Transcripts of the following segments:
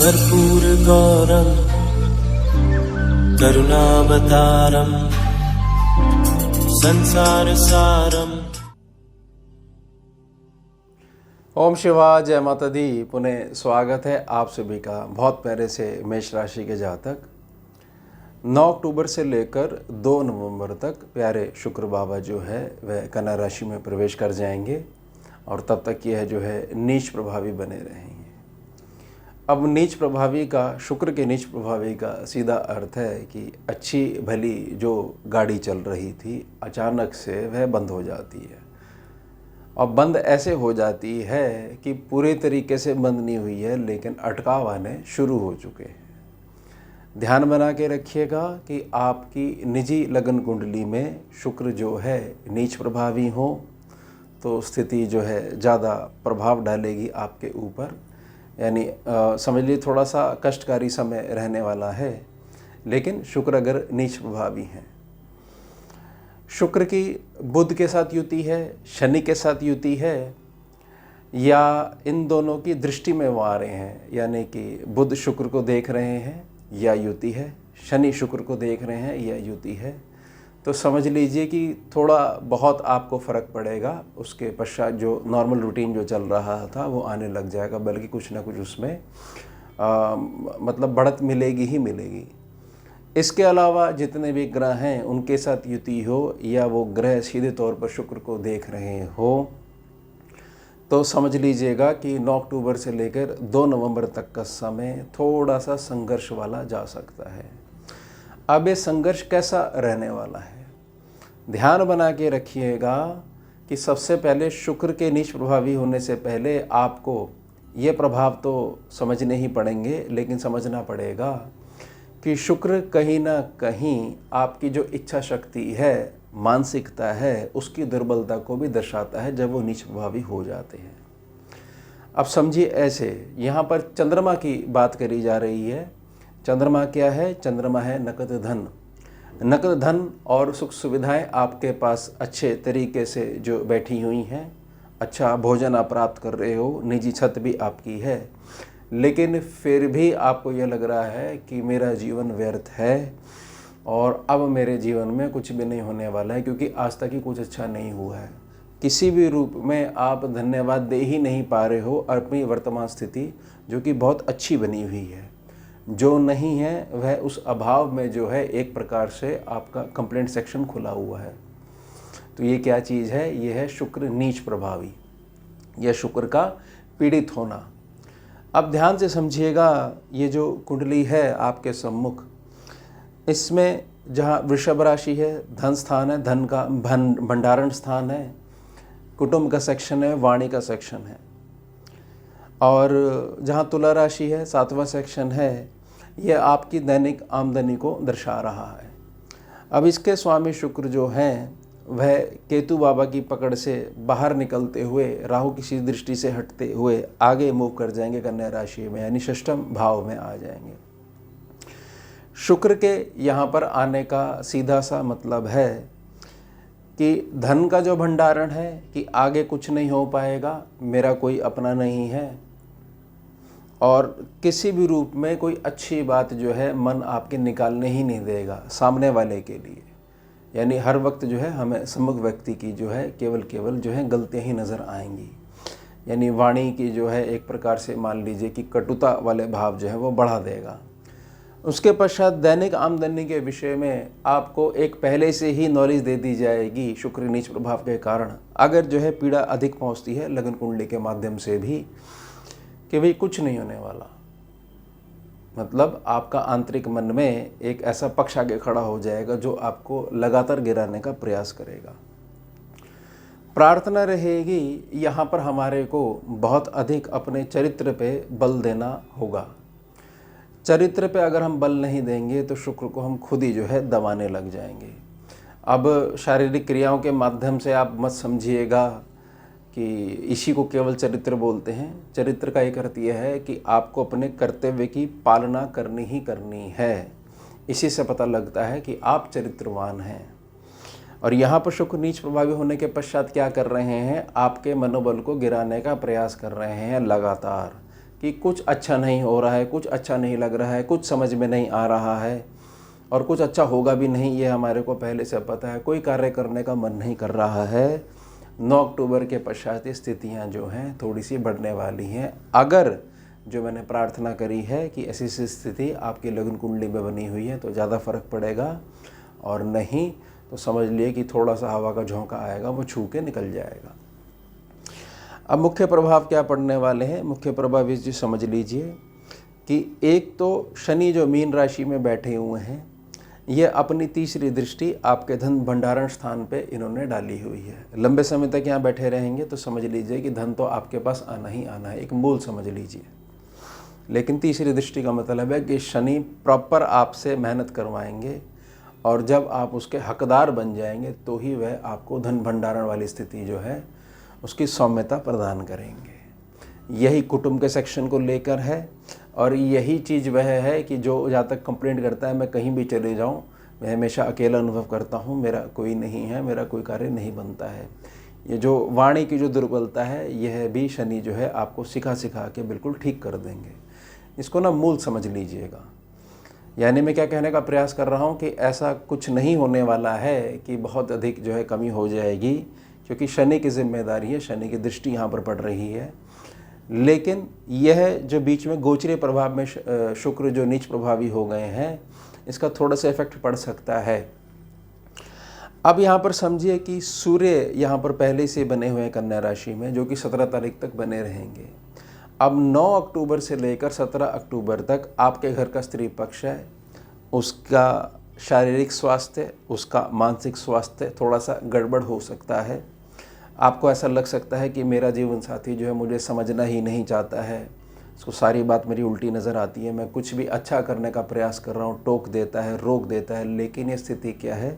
कर्पूरगौरं करुणावतारं संसारसारं। ओम शिवाय, जय माता दी। पुनः स्वागत है आप सभी का बहुत प्यारे से मेष राशि के जातक 9 अक्टूबर से लेकर 2 नवंबर तक प्यारे शुक्र बाबा जो है वह कन्या राशि में प्रवेश कर जाएंगे और तब तक यह जो है नीच प्रभावी बने रहेंगे। अब नीच प्रभावी का, शुक्र के नीच प्रभावी का सीधा अर्थ है कि अच्छी भली जो गाड़ी चल रही थी अचानक से वह बंद हो जाती है। और बंद ऐसे हो जाती है कि पूरे तरीके से बंद नहीं हुई है, लेकिन अटकाव आने शुरू हो चुके हैं। ध्यान बना के रखिएगा कि आपकी निजी लगन कुंडली में शुक्र जो है नीच प्रभावी हो तो स्थिति जो है ज़्यादा प्रभाव डालेगी आपके ऊपर। यानी समझ लीजिए थोड़ा सा कष्टकारी समय रहने वाला है। लेकिन शुक्र अगर नीच प्रभावी हैं, शुक्र की बुध के साथ युति है, शनि के साथ युति है, या इन दोनों की दृष्टि में वो आ रहे हैं, यानी कि बुध शुक्र को देख रहे हैं या युति है, शनि शुक्र को देख रहे हैं या युति है, तो समझ लीजिए कि थोड़ा बहुत आपको फ़र्क पड़ेगा। उसके पश्चात जो नॉर्मल रूटीन जो चल रहा था वो आने लग जाएगा, बल्कि कुछ ना कुछ उसमें मतलब बढ़त मिलेगी ही मिलेगी। इसके अलावा जितने भी ग्रह हैं उनके साथ युति हो या वो ग्रह सीधे तौर पर शुक्र को देख रहे हो तो समझ लीजिएगा कि 9 अक्टूबर से लेकर 2 नवंबर तक का समय थोड़ा सा संघर्ष वाला जा सकता है। अब ये संघर्ष कैसा रहने वाला है, ध्यान बना के रखिएगा कि सबसे पहले शुक्र के नीच प्रभावी होने से पहले आपको ये प्रभाव तो समझने ही पड़ेंगे, लेकिन समझना पड़ेगा कि शुक्र कहीं ना कहीं आपकी जो इच्छा शक्ति है, मानसिकता है, उसकी दुर्बलता को भी दर्शाता है जब वो नीच प्रभावी हो जाते हैं। अब समझिए ऐसे, यहाँ पर चंद्रमा की बात करी जा रही है। चंद्रमा क्या है? चंद्रमा है नकद धन। नकद धन और सुख सुविधाएं आपके पास अच्छे तरीके से जो बैठी हुई हैं, अच्छा भोजन आप प्राप्त कर रहे हो, निजी छत भी आपकी है, लेकिन फिर भी आपको यह लग रहा है कि मेरा जीवन व्यर्थ है और अब मेरे जीवन में कुछ भी नहीं होने वाला है, क्योंकि आज तक ही कुछ अच्छा नहीं हुआ है। किसी भी रूप में आप धन्यवाद दे ही नहीं पा रहे हो अपनी वर्तमान स्थिति, जो कि बहुत अच्छी बनी हुई है। जो नहीं है वह उस अभाव में जो है एक प्रकार से आपका कंप्लेंट सेक्शन खुला हुआ है। तो ये क्या चीज़ है? ये है शुक्र नीच प्रभावी या शुक्र का पीड़ित होना। अब ध्यान से समझिएगा, ये जो कुंडली है आपके सम्मुख, इसमें जहाँ वृषभ राशि है, धन स्थान है, धन का भंडारण स्थान है, कुटुंब का सेक्शन है, वाणी का सेक्शन है, और जहाँ तुला राशि है 7वां सेक्शन है, यह आपकी दैनिक आमदनी को दर्शा रहा है। अब इसके स्वामी शुक्र जो हैं वह केतु बाबा की पकड़ से बाहर निकलते हुए, राहु की दृष्टि से हटते हुए आगे मूव कर जाएंगे कन्या राशि में, यानी षष्ठम भाव में आ जाएंगे। शुक्र के यहाँ पर आने का सीधा सा मतलब है कि धन का जो भंडारण है कि आगे कुछ नहीं हो पाएगा, मेरा कोई अपना नहीं है, और किसी भी रूप में कोई अच्छी बात जो है मन आपके निकालने ही नहीं देगा सामने वाले के लिए। यानी हर वक्त जो है हमें सम्मुख व्यक्ति की जो है केवल जो है गलतियाँ ही नज़र आएंगी। यानी वाणी की जो है एक प्रकार से मान लीजिए कि कटुता वाले भाव जो है वो बढ़ा देगा। उसके पश्चात दैनिक आमदनी के विषय में आपको एक पहले से ही नॉलेज दे दी जाएगी शुक्र नीच प्रभाव के कारण। अगर जो है पीड़ा अधिक पहुँचती है लगन कुंडली के माध्यम से भी, कि भाई कुछ नहीं होने वाला, मतलब आपका आंतरिक मन में एक ऐसा पक्ष आगे खड़ा हो जाएगा जो आपको लगातार गिराने का प्रयास करेगा। प्रार्थना रहेगी यहाँ पर हमारे को बहुत अधिक अपने चरित्र पे बल देना होगा। चरित्र पे अगर हम बल नहीं देंगे तो शुक्र को हम खुद ही जो है दबाने लग जाएंगे। अब शारीरिक क्रियाओं के माध्यम से आप मत समझिएगा कि इसी को केवल चरित्र बोलते हैं। चरित्र का एक अर्थ यह है कि आपको अपने कर्तव्य की पालना करनी ही करनी है। इसी से पता लगता है कि आप चरित्रवान हैं। और यहाँ पर शुक्र नीच प्रभावी होने के पश्चात क्या कर रहे हैं? आपके मनोबल को गिराने का प्रयास कर रहे हैं लगातार। कि कुछ अच्छा नहीं हो रहा है, कुछ अच्छा नहीं लग रहा है, कुछ समझ में नहीं आ रहा है और कुछ अच्छा होगा भी नहीं, ये हमारे को पहले से पता है। कोई कार्य करने का मन नहीं कर रहा है। 9 अक्टूबर के पश्चात स्थितियाँ जो हैं थोड़ी सी बढ़ने वाली हैं। अगर जो मैंने प्रार्थना करी है कि ऐसी स्थिति आपकी लगन कुंडली में बनी हुई है तो ज़्यादा फर्क पड़ेगा, और नहीं तो समझ लिए कि थोड़ा सा हवा का झोंका आएगा, वो छू के निकल जाएगा। अब मुख्य प्रभाव क्या पड़ने वाले हैं? मुख्य प्रभाव इस चीज़ समझ लीजिए कि एक तो शनि जो मीन राशि में बैठे हुए हैं, ये अपनी तीसरी दृष्टि आपके धन भंडारण स्थान पे इन्होंने डाली हुई है। लंबे समय तक यहाँ बैठे रहेंगे तो समझ लीजिए कि धन तो आपके पास आना ही आना है, एक मूल समझ लीजिए। लेकिन तीसरी दृष्टि का मतलब है कि शनि प्रॉपर आपसे मेहनत करवाएंगे और जब आप उसके हकदार बन जाएंगे तो ही वह आपको धन भंडारण वाली स्थिति जो है उसकी सौम्यता प्रदान करेंगे। यही कुटुंब के सेक्शन को लेकर है, और यही चीज़ वह है कि जो जहाँ तक कंप्लेंट करता है मैं कहीं भी चले जाऊँ मैं हमेशा अकेला अनुभव करता हूँ, मेरा कोई नहीं है, मेरा कोई कार्य नहीं बनता है। ये जो वाणी की जो दुर्बलता है यह भी शनि जो है आपको सिखा के बिल्कुल ठीक कर देंगे। इसको ना मूल समझ लीजिएगा। यानी मैं क्या कहने का प्रयास कर रहा हूँ कि ऐसा कुछ नहीं होने वाला है कि बहुत अधिक जो है कमी हो जाएगी, क्योंकि शनि की जिम्मेदारी है, शनि की दृष्टि यहाँ पर पड़ रही है। लेकिन यह जो बीच में गोचरीय प्रभाव में शुक्र जो नीच प्रभावी हो गए हैं, इसका थोड़ा सा इफेक्ट पड़ सकता है। अब यहाँ पर समझिए कि सूर्य यहाँ पर पहले से बने हुए हैं कन्या राशि में, जो कि 17 तारीख तक बने रहेंगे। अब 9 अक्टूबर से लेकर 17 अक्टूबर तक आपके घर का स्त्री पक्ष है, उसका शारीरिक स्वास्थ्य, उसका मानसिक स्वास्थ्य थोड़ा सा गड़बड़ हो सकता है। आपको ऐसा लग सकता है कि मेरा जीवन साथी जो है मुझे समझना ही नहीं चाहता है, उसको सारी बात मेरी उल्टी नज़र आती है, मैं कुछ भी अच्छा करने का प्रयास कर रहा हूँ, टोक देता है, रोक देता है। लेकिन ये स्थिति क्या है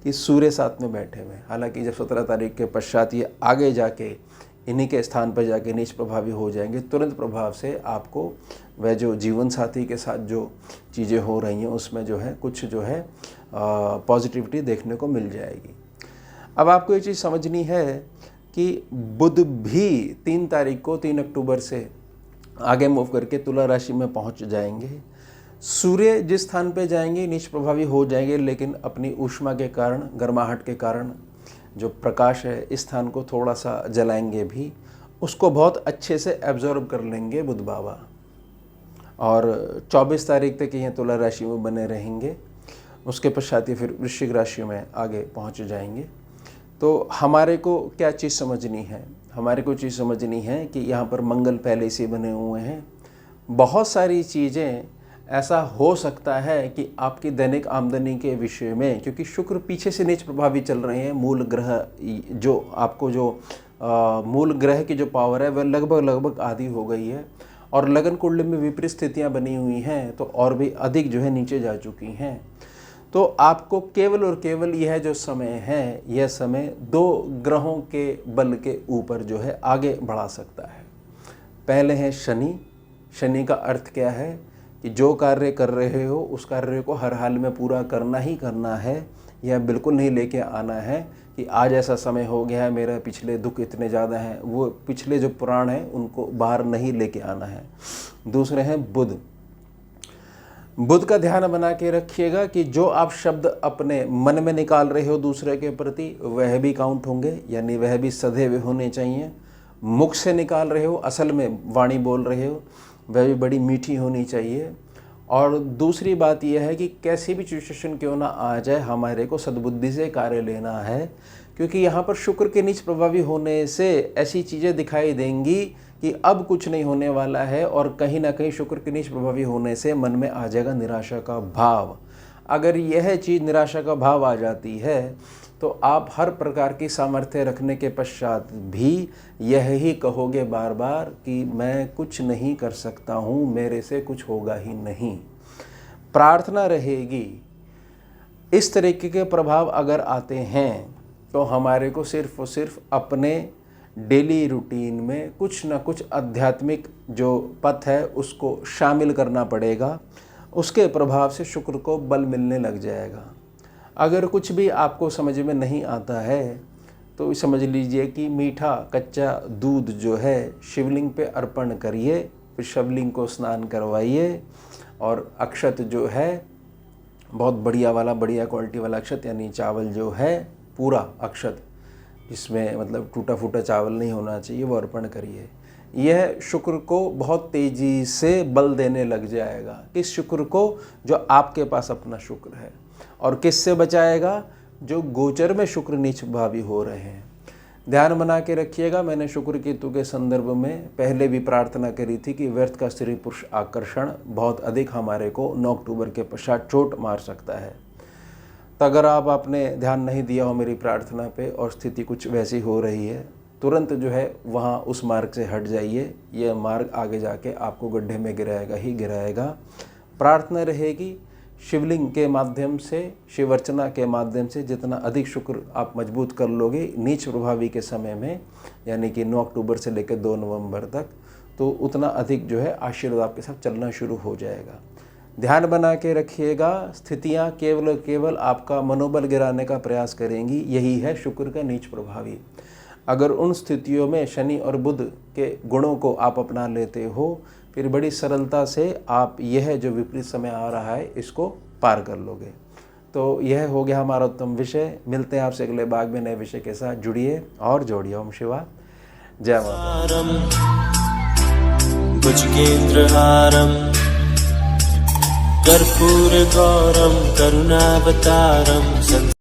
कि सूर्य साथ में बैठे हुए हैं। हालांकि जब 17 तारीख के पश्चात ये आगे जाके इन्हीं के स्थान पर जाके नीच प्रभावी हो जाएंगे, तुरंत प्रभाव से आपको वह जो जीवन साथी के साथ जो चीज़ें हो रही हैं उसमें जो है कुछ जो है पॉजिटिविटी देखने को मिल जाएगी। अब आपको ये चीज़ समझनी है कि बुध भी 3 तारीख को 3 अक्टूबर से आगे मूव करके तुला राशि में पहुंच जाएंगे। सूर्य जिस स्थान पे जाएंगे नीच प्रभावी हो जाएंगे, लेकिन अपनी ऊष्मा के कारण, गर्माहट के कारण जो प्रकाश है इस स्थान को थोड़ा सा जलाएंगे भी, उसको बहुत अच्छे से एब्जॉर्ब कर लेंगे बुध बाबा। और 24 तारीख तक ये तुला राशि में बने रहेंगे। उसके पश्चात ये फिर वृश्चिक राशि में आगे पहुंच जाएंगे। तो हमारे को क्या चीज़ समझनी है? हमारे को चीज़ समझनी है कि यहाँ पर मंगल पहले से बने हुए हैं। बहुत सारी चीज़ें ऐसा हो सकता है कि आपकी दैनिक आमदनी के विषय में, क्योंकि शुक्र पीछे से नीच प्रभावी चल रहे हैं, मूल ग्रह जो आपको जो मूल ग्रह की जो पावर है वह लगभग आधी हो गई है, और लगन कुंडली में विपरीत स्थितियाँ बनी हुई हैं तो और भी अधिक जो है नीचे जा चुकी हैं। तो आपको केवल और केवल यह जो समय है, यह समय 2 ग्रहों के बल के ऊपर जो है आगे बढ़ा सकता है। पहले है शनि। शनि का अर्थ क्या है कि जो कार्य कर रहे हो उस कार्य को हर हाल में पूरा करना ही करना है। यह बिल्कुल नहीं लेके आना है कि आज ऐसा समय हो गया है, मेरा पिछले दुख इतने ज़्यादा हैं, वो पिछले जो पुराण हैं उनको बाहर नहीं लेके आना है। दूसरे हैं बुध। बुध का ध्यान बना के रखिएगा कि जो आप शब्द अपने मन में निकाल रहे हो दूसरे के प्रति, वह भी काउंट होंगे, यानी वह भी सदैव होने चाहिए। मुख से निकाल रहे हो, असल में वाणी बोल रहे हो, वह भी बड़ी मीठी होनी चाहिए। और दूसरी बात यह है कि कैसी भी सिचुएशन क्यों ना आ जाए, हमारे को सद्बुद्धि से कार्य लेना है, क्योंकि यहाँ पर शुक्र के नीच प्रभावी होने से ऐसी चीज़ें दिखाई देंगी कि अब कुछ नहीं होने वाला है, और कहीं ना कहीं शुक्र के नीच प्रभावी होने से मन में आ जाएगा निराशा का भाव। अगर यह चीज़ निराशा का भाव आ जाती है तो आप हर प्रकार की सामर्थ्य रखने के पश्चात भी यह ही कहोगे बार बार कि मैं कुछ नहीं कर सकता हूँ, मेरे से कुछ होगा ही नहीं। प्रार्थना रहेगी। इस तरीके के प्रभाव अगर आते हैं तो हमारे को सिर्फ और सिर्फ अपने डेली रूटीन में कुछ ना कुछ आध्यात्मिक जो पथ है उसको शामिल करना पड़ेगा। उसके प्रभाव से शुक्र को बल मिलने लग जाएगा। अगर कुछ भी आपको समझ में नहीं आता है तो समझ लीजिए कि मीठा कच्चा दूध जो है शिवलिंग पे अर्पण करिए, शिवलिंग को स्नान करवाइए और अक्षत जो है बहुत बढ़िया क्वालिटी वाला अक्षत, यानी चावल जो है पूरा अक्षत, जिसमें मतलब टूटा फूटा चावल नहीं होना चाहिए, वो अर्पण करिए। यह शुक्र को बहुत तेज़ी से बल देने लग जाएगा। किस शुक्र को? जो आपके पास अपना शुक्र है। और किससे बचाएगा? जो गोचर में शुक्र नीच भावी हो रहे हैं। ध्यान बना के रखिएगा, मैंने शुक्र केतु के संदर्भ में पहले भी प्रार्थना करी थी कि व्यर्थ का स्त्री पुरुष आकर्षण बहुत अधिक हमारे को 9 अक्टूबर के पश्चात चोट मार सकता है। तो अगर आपने ध्यान नहीं दिया हो मेरी प्रार्थना पे और स्थिति कुछ वैसी हो रही है, तुरंत जो है वहाँ उस मार्ग से हट जाइए। यह मार्ग आगे जाके आपको गड्ढे में गिराएगा ही गिराएगा। प्रार्थना रहेगी शिवलिंग के माध्यम से, शिव अर्चना के माध्यम से जितना अधिक शुक्र आप मजबूत कर लोगे नीच प्रभावी के समय में, यानी कि 9 अक्टूबर से लेकर 2 नवंबर तक, तो उतना अधिक जो है आशीर्वाद आपके साथ चलना शुरू हो जाएगा। ध्यान बना के रखिएगा, स्थितियाँ केवल आपका मनोबल गिराने का प्रयास करेंगी। यही है शुक्र का नीच प्रभावी। अगर उन स्थितियों में शनि और बुध के गुणों को आप अपना लेते हो, फिर बड़ी सरलता से आप यह जो विपरीत समय आ रहा है इसको पार कर लोगे। तो यह हो गया हमारा उत्तम विषय। मिलते हैं आपसे अगले भाग में नए विषय के साथ। जुड़िए और जोड़िए। ओम शिवा जय माता। भुजगेन्द्रहारं कर्पूरगौरं करुणावतारं